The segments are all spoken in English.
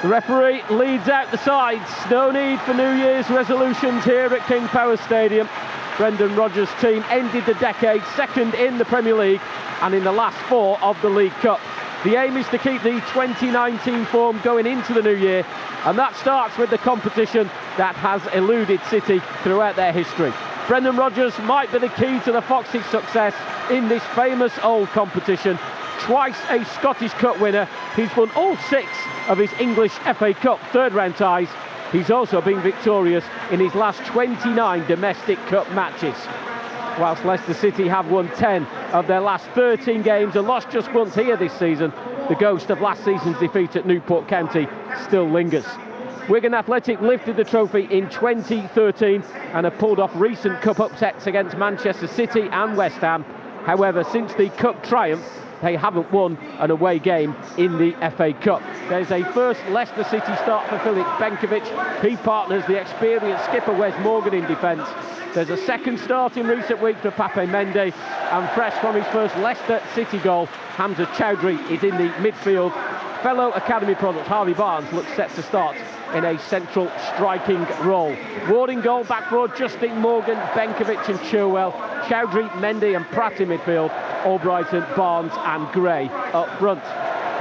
The referee leads out the sides. No need for New Year's resolutions here at King Power Stadium. Brendan Rodgers' team ended the decade second in the Premier League and in the last 4 of the League Cup. The aim is to keep the 2019 form going into the new year, and that starts with the competition that has eluded City throughout their history. Brendan Rodgers might be the key to the Foxes' success in this famous old competition. Twice a Scottish Cup winner, he's won all 6 of his English FA Cup third-round ties. He's also been victorious in his last 29 domestic cup matches. Whilst Leicester City have won 10 of their last 13 games and lost just once here this season, the ghost of last season's defeat at Newport County still lingers. Wigan Athletic lifted the trophy in 2013 and have pulled off recent cup upsets against Manchester City and West Ham. However, since the cup triumph, they haven't won an away game in the FA Cup. There's a first Leicester City start for Filip Benkovic. He partners the experienced skipper Wes Morgan in defence. There's a second start in recent weeks for Pape Mendy, and fresh from his first Leicester City goal, Hamza Chowdhury is in the midfield. Fellow academy product Harvey Barnes looks set to start in a central striking role. Warding goal, back row, Justin Morgan, Benkovic and Chilwell, Chowdhury, Mendy and Pratt in midfield, Albrighton, Barnes and Gray up front.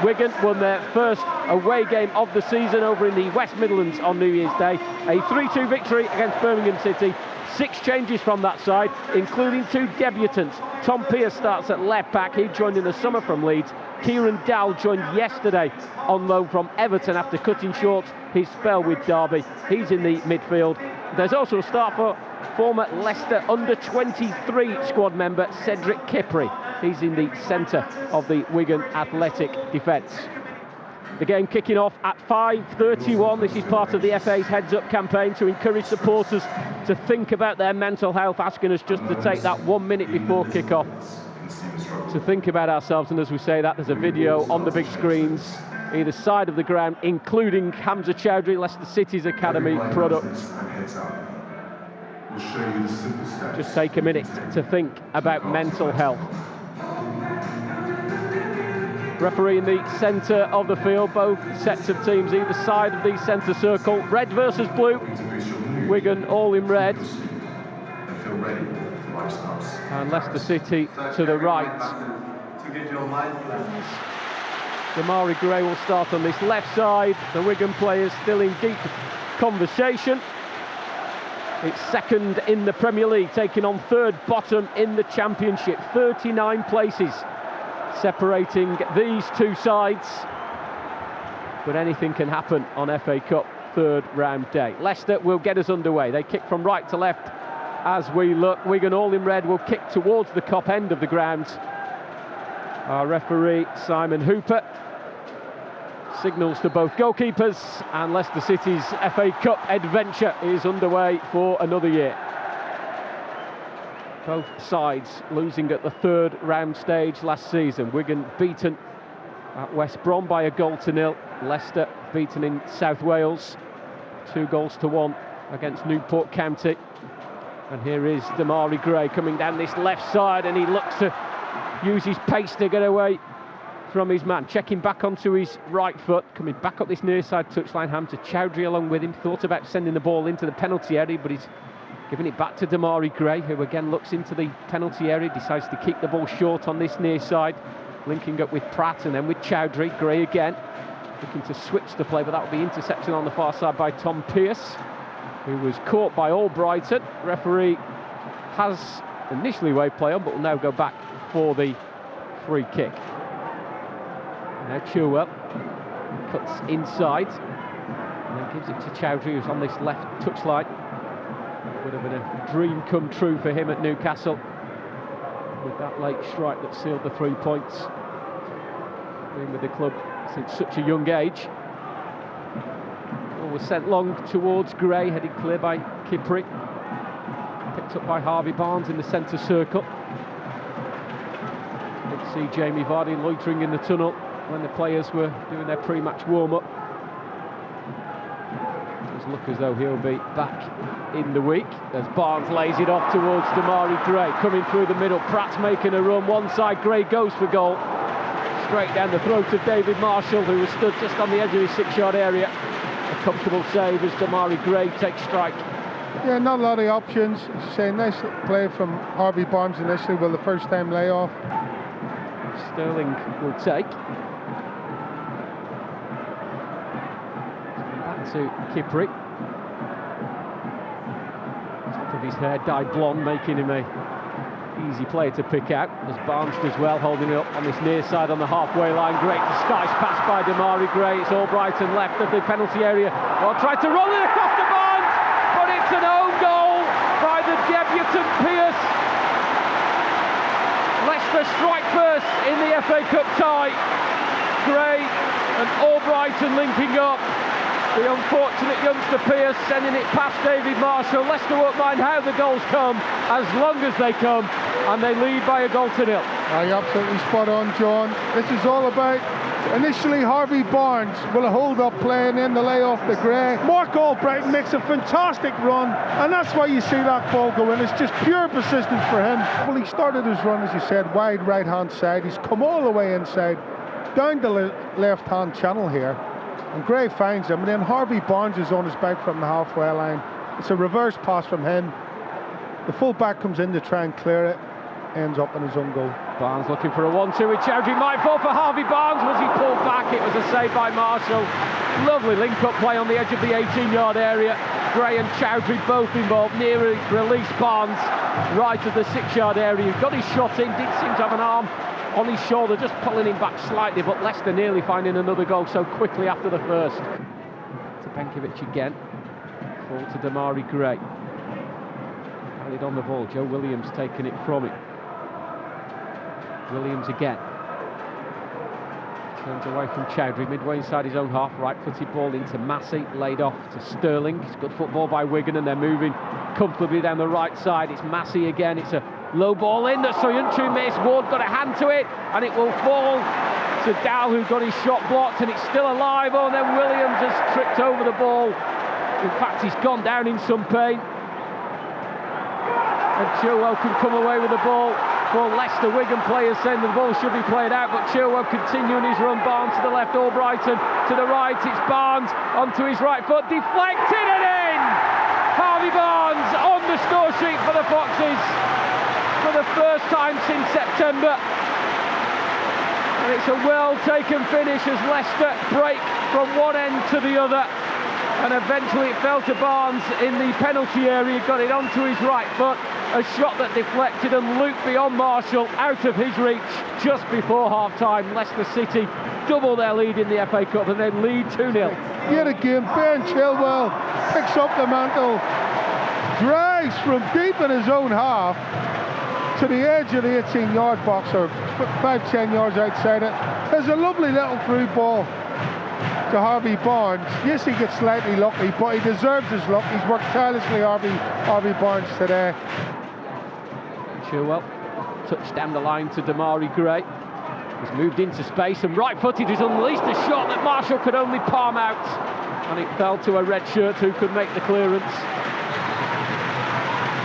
Wigan won their first away game of the season over in the West Midlands on New Year's Day. A 3-2 victory against Birmingham City. 6 changes from that side, including 2 debutants. Tom Pearce starts at left back. He joined in the summer from Leeds. Kieran Dowell joined yesterday on loan from Everton after cutting short his spell with Derby. He's in the midfield. There's also a start for former Leicester under-23 squad member Cedric Kipri. He's in the centre of the Wigan Athletic defence. The game kicking off at 5:31. This is part of the FA's Heads Up campaign to encourage supporters to think about their mental health, asking us just to take that 1 minute before kick-off to think about ourselves. And as we say that, there's a video on the big screens either side of the ground, including Hamza Chowdhury, Leicester City's academy product. Just take a minute to think about mental health. Referee in the centre of the field, both sets of teams either side of the centre circle. Red versus blue. Wigan all in red. And Leicester City to the right. Damari Gray will start on this left side. The Wigan players still in deep conversation. It's second in the Premier League, taking on third bottom in the Championship. 39 places separating these two sides. But anything can happen on FA Cup third round day. Leicester will get us underway. They kick from right to left as we look. Wigan all in red will kick towards the top end of the ground. Our referee, Simon Hooper, signals to both goalkeepers, and Leicester City's FA Cup adventure is underway for another year. Both sides losing at the third round stage last season. Wigan beaten at West Brom by 1-0. Leicester beaten in South Wales 2-1 against Newport County. And here is Damari Gray coming down this left side, and he looks to use his pace to get away from his man. Checking back onto his right foot, coming back up this near side touchline. Hamza Chowdhury along with him. Thought about sending the ball into the penalty area, but he's giving it back to Damari Gray, who again looks into the penalty area, decides to keep the ball short on this near side, linking up with Pratt and then with Chowdhury. Gray again looking to switch the play, but that will be intercepted on the far side by Tom Pearce, who was caught by Albrighton. Referee has initially waved play on, but will now go back for the free kick. Now Chilwell cuts inside and then gives it to Chowdhury, who's on this left touchline. Would have been a dream come true for him at Newcastle with that late strike that sealed the 3 points. Been with the club since such a young age. Ball was sent long towards Gray, headed clear by Kipri. Picked up by Harvey Barnes in the centre circle. Didn't see Jamie Vardy loitering in the tunnel when the players were doing their pre-match warm-up. Does look as though he'll be back in the week as Barnes lays it off towards Damari Gray, coming through the middle. Pratt's making a run one side, Gray goes for goal. straight down the throat of David Marshall, who was stood just on the edge of his 6-yard area. A comfortable save as Damari Gray takes strike. Yeah, not a lot of options. Say, nice play from Harvey Barnes initially with the first time layoff. Sterling will take. Back to Kipri. Top of his hair dyed blonde, making him a easy player to pick out, as Barnes does well, holding it up on this near side on the halfway line. Great disguise pass by Damari Gray. It's Albrighton left of the penalty area. Well, tried to roll it across to Barnes, but it's an own goal by the debutant Pearce. Leicester strike first in the FA Cup tie. Gray and Albrighton linking up. The unfortunate youngster Pearce sending it past David Marshall. Leicester won't mind how the goals come, as long as they come, and they lead by 1-0. You're absolutely spot on, John. This is all about, initially Harvey Barnes will hold up playing in the layoff the Gray. Mark Albrighton makes a fantastic run, and that's why you see that ball go in. It's just pure persistence for him. Well, he started his run, as you said, wide right-hand side. He's come all the way inside, down the left-hand channel here. And Gray finds him, and then Harvey Barnes is on his back from the halfway line. It's a reverse pass from him. The full-back comes in to try and clear it, ends up in his own goal. Barnes looking for a 1-2 with Chowdhury. Might fall for Harvey Barnes. Was he pulled back? It was a save by Marshall. Lovely link-up play on the edge of the 18-yard area. Gray and Chowdhury both involved. Near release Barnes right at the 6-yard area. He got his shot in, did seem to have an arm on his shoulder, just pulling him back slightly, but Leicester nearly finding another goal so quickly after the first. To Benkovic again. Ball to Damari Gray. Carried on the ball. Joe Williams taking it from him. Williams again. Turns away from Chowdhury, midway inside his own half. Right-footed ball into Massey, laid off to Sterling. It's good football by Wigan, and they're moving comfortably down the right side. It's Massey again. It's a low ball in that Soyuncu missed. Ward got a hand to it, and it will fall to Dow, who got his shot blocked, and it's still alive. Oh, and then Williams has tripped over the ball. In fact, he's gone down in some pain. And Chilwell can come away with the ball. For Leicester, Wigan players saying the ball should be played out, but Chilwell continuing his run. Barnes to the left, Albrighton to the right. It's Barnes onto his right foot, deflected and in! Harvey Barnes on the score sheet for the Foxes for the first time since September. And it's a well-taken finish as Leicester break from one end to the other. And eventually it fell to Barnes in the penalty area, got it onto his right foot. A shot that deflected and looped beyond Marshall, out of his reach just before half-time. Leicester City double their lead in the FA Cup and then lead 2-0. Yet again, Ben Chilwell picks up the mantle, drives from deep in his own half to the edge of the 18-yard box, or 5-10 yards outside it. There's a lovely little through ball to Harvey Barnes. Yes, he gets slightly lucky, but he deserves his luck. He's worked tirelessly, Harvey Barnes, today. Chilwell touched down the line to Damari Gray. He's moved into space and right-footed. He's unleashed a shot that Marshall could only palm out, and it fell to a red shirt who could make the clearance.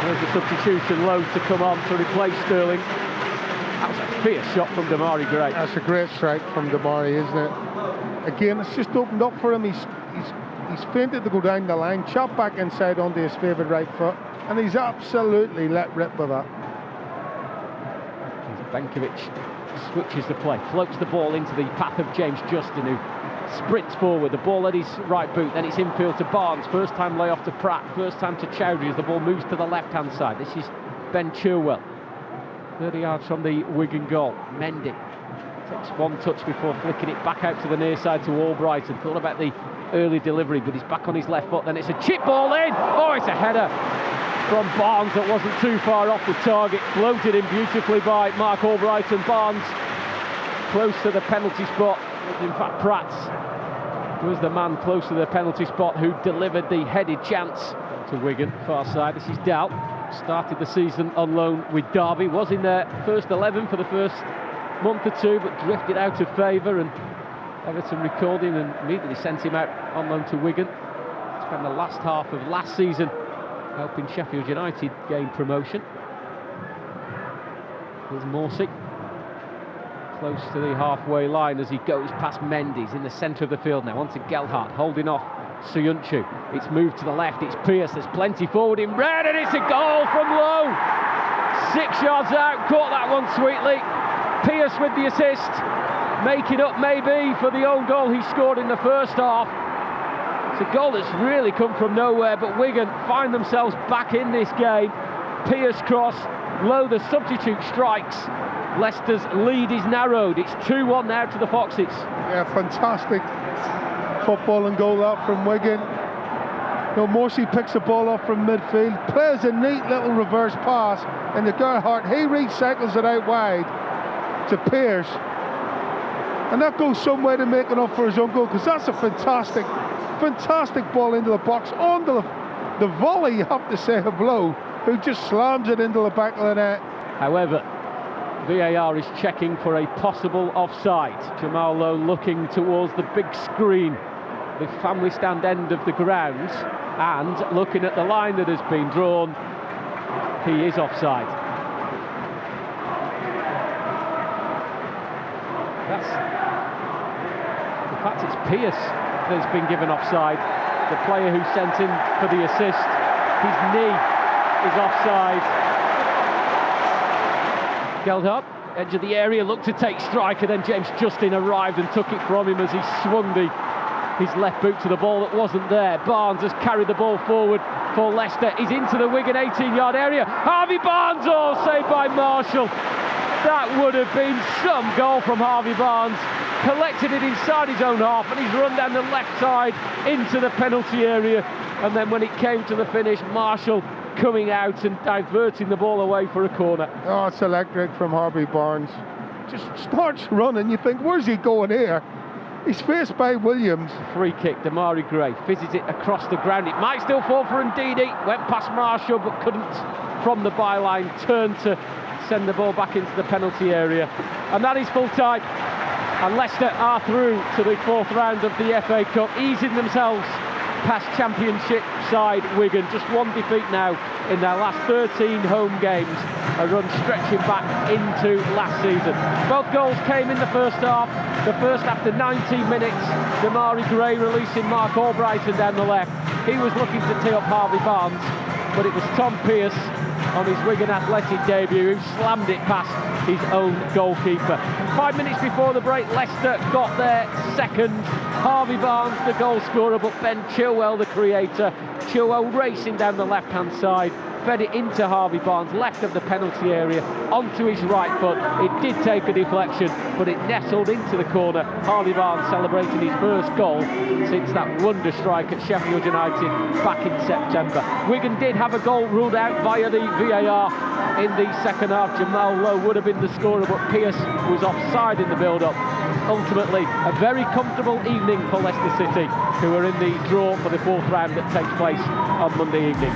There's a substitution, Lowe to come on to replace Sterling. That was a fierce shot from Damari Gray. That's a great strike from Damari, isn't it? Again, it's just opened up for him. He's feinted to go down the line, chopped back inside onto his favoured right foot, and he's absolutely let rip with that. Benkovic switches the play, floats the ball into the path of James Justin, who sprints forward. The ball at his right boot, then it's infield to Barnes. First time layoff to Pratt, first time to Chowdhury as the ball moves to the left-hand side. This is Ben Chilwell, 30 yards from the Wigan goal. Mendy takes one touch before flicking it back out to the near side to Albrighton. Thought about the early delivery, but he's back on his left foot. Then it's a chip ball in. Oh, it's a header from Barnes that wasn't too far off the target. Floated in beautifully by Mark Albrighton. Barnes close to the penalty spot. In fact, Pratt was the man close to the penalty spot who delivered the headed chance to Wigan, far side. This is Dow. Started the season on loan with Derby. Was in their first 11 for the first month or two, but drifted out of favour, and Everton recalled him and immediately sent him out on loan to Wigan. Spent the last half of last season helping Sheffield United gain promotion. Here's Morsey. close to the halfway line as he goes past Mendes in the centre of the field now. Onto Gelhardt, holding off Soyuncu. It's moved to the left, it's Pearce, there's plenty forward in red, and it's a goal from Lowe. 6 yards out, caught that one sweetly. Pearce with the assist, making up maybe for the own goal he scored in the first half. It's a goal that's really come from nowhere, but Wigan find themselves back in this game. Pearce cross, Lowe the substitute strikes. Leicester's lead is narrowed. It's 2-1 now to the Foxes. Yeah, fantastic football and goal out from Wigan. Morsi picks the ball up from midfield, plays a neat little reverse pass into Gerhardt. He recycles it out wide to Pearce, and that goes some way to making up for his own goal, because that's a fantastic ball into the box on the volley, you have to say, of Lowe, who just slams it into the back of the net. However, VAR is checking for a possible offside. Jamal Lowe looking towards the big screen, the family stand end of the ground, and looking at the line that has been drawn, he is offside. In fact, it's Pearce that's been given offside, the player who sent in for the assist. His knee is offside. Gelhardt, edge of the area, looked to take striker, then James Justin arrived and took it from him as he swung his left boot to the ball that wasn't there. Barnes has carried the ball forward for Leicester. He's into the Wigan 18-yard area. Harvey Barnes, saved by Marshall. That would have been some goal from Harvey Barnes. Collected it inside his own half, and he's run down the left side into the penalty area. And then when it came to the finish, Marshall coming out and diverting the ball away for a corner. Oh, it's electric from Harvey Barnes. Just starts running, you think, where's he going here? He's faced by Williams. Free kick, Damari Gray fizzes it across the ground. It might still fall for Ndidi. Went past Marshall but couldn't from the byline. Turned to send the ball back into the penalty area. And that is full time. And Leicester are through to the fourth round of the FA Cup, easing themselves past Championship side Wigan. Just one defeat now in their last 13 home games, a run stretching back into last season. Both goals came in the first half. The first after 19 minutes, Damari Gray releasing Mark Albrighton down the left. He was looking to tee up Harvey Barnes, but it was Tom Pearce on his Wigan Athletic debut who slammed it past his own goalkeeper. 5 minutes before the break, Leicester got their second. Harvey Barnes, the goal scorer, but Ben Chilwell, the creator. Chilwell racing down the left-hand side, fed it into Harvey Barnes, left of the penalty area, onto his right foot. It did take a deflection, but it nestled into the corner. Harvey Barnes celebrating his first goal since that wonder strike at Sheffield United back in September. Wigan did have a goal ruled out via the VAR in the second half. Jamal Lowe would have been the scorer, but Pearce was offside in the build-up. Ultimately, a very comfortable evening for Leicester City, who are in the draw for the fourth round that takes place on Monday evening.